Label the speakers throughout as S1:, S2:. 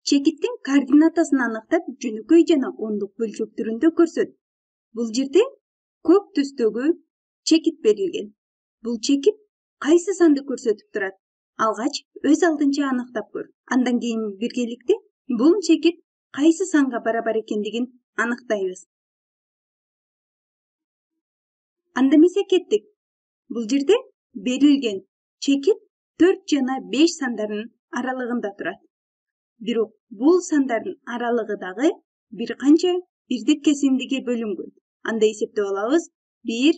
S1: чекиттин координатасын аныктап жөнөкөй жана ондук бөлчөктөрүндө көрсөт. Бул жерде көк түстөгү чекит берилген. Бул чекит кайсы санды көрсөтүп турат? Алгач өз алдынча аныктап көр. Андан кийин биргеликте бул чекит кайсы санга барабар экендигин аныктайбыз. Анда эмесе кеттик. Бул жерде берилген чекит 4 жана 5 сандарынын аралыгында турат. Бирок бул сандардын аралыгы дагы бир канча бирдик кесиндиге бөлүнгөн. Анда эсептеп алабыз. 1,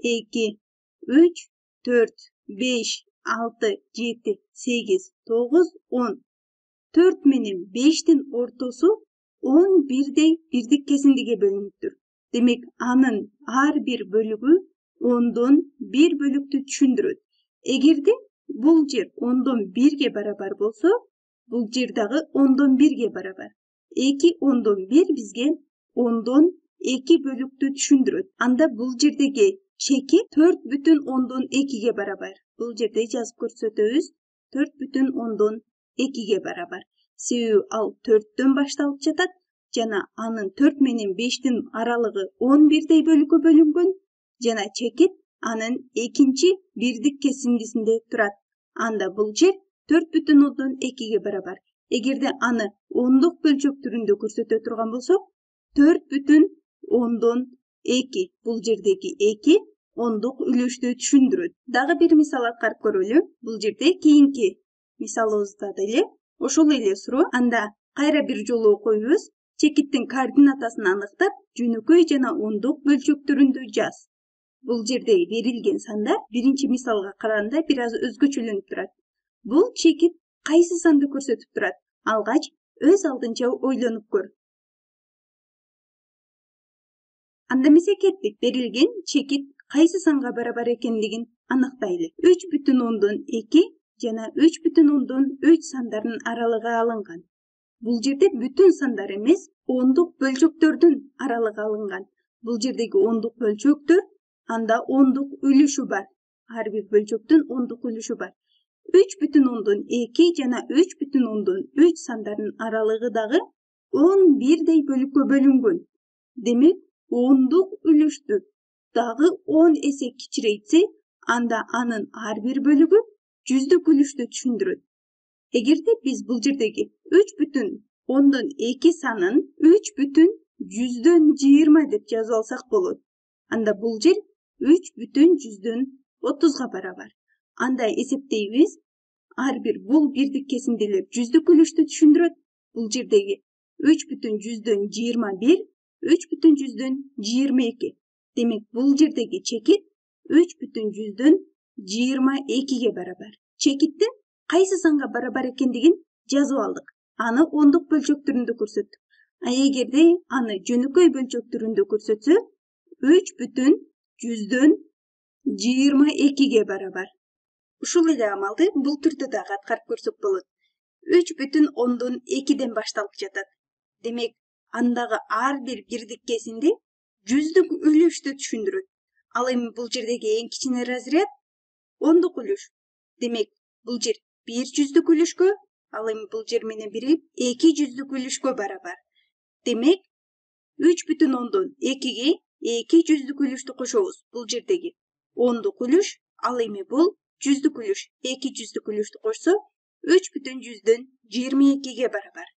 S1: 2, 3, 4, 5, 6, 7, 8, 9, 10. 4 менен 5тин ортосу 11дей бирдик кесиндиге бөлүнүптүр. Демек, анын ар бир бөлүгү 10дон 1 бөлүктү түшүндүрөт. Эгерде бул жер 10дон 1ге барабар болсо, бул жер дагы 10дон 1ге барабар. 2 10дон 1 бизге 10дон 2 бөлүктү түшүндүрөт. Анда бул жердеги чекит 4,2ге барабар. Бул жерде жазып көрсөтөбүз. 4,2ге барабар. Себеби ал 4төн башталып жатат жана анын 4 менен 5тин аралыгы 11дей бөлүккө бөлүнгөн жана чекит анын экинчи бирдик кесиндисинде турат. Анда бул жер 4,2ге барабар. Эгерде аны ондук бөлчөк түрүндө көрсөтө турган болсок, 4,2 бул жердеги 2 ондук үлүштү түшүндүрөт. Дагы бир мисал аткарып көрөлү. Бул жерде кийинки мисалыбызда деле ошол эле суроо. Анда кайра бир жолу окуйбуз. Чекиттин координатасын аныктап, жөнөкөй жана ондук бөлчөктөрүндө жаз. Бул жерде берилген сандар биринчи мисалга караганда бир аз өзгөчөлөнүп турат. Бул чекит кайсы санды көрсөтүп турат? Алгач өз алдынча ойлонуп көр. Анда эмесе кеттик. Берилген чекит кайсы санга барабар экендигин аныктайлы. 3,2 жана 3,3 сандарынын аралыгы алынган. Бул жерде бүтүн сандар эмес, ондук бөлчөктөрдүн аралыгы алынган. Бул жердеги ондук бөлчөктөр, анда ондук үлүшү бар. Ар бир бөлчөктүн ондук үлүшү бар. 3,2 жана 3,3 сандарынын аралыгы дагы 11дей бөлүккө бөлүнгөн. Демек, ондук үлүштү дагы 10 эсе кичирейтсе, анда анын ар бир бөлүгү 100дүк үлүштү түшүндүрөт. Эгерде биз бул жердеги 3,2 санын 3,120 деп жазып алсак болот. Анда бул жер 3,30га барабар. Анда эсептейбиз. Ар бир бул бирдик кесиндилер 100дүк үлүштү түшүндүрөт. Бул жердеги 3,121, 3,122. Демек, бул жердеги чекит 3,122ге барабар. Чекиттин кайсы санга барабар экендигин жазып алдык. Аны ондук бөлчөк түрүндө көрсөттүк. А эгерде аны жөнөкөй бөлчөк түрүндө көрсөтсө, 3,122ге барабар. Ушул эле амалды бул түрдө дагы аткарып көрсөк болот. 3,2ден башталып жатат. Демек, андагы ар бир бирдик кесинди 100дүк үлүштү түшүндүрөт. Ал эми бул жердеги эң кичине разряд ондук үлүш. Демек, бул жер 1 100дүк үлүшкө, ал эми бул жер менен биригип 2 100дүк үлүшкө барабар. Демек, 3,2ге 2 100дүк үлүштү кошобуз. Бул жердеги ондук үлүш, ал эми бул 100дүк үлүш. 2 100дүк үлүштү кошсо, 3,122ге барабар.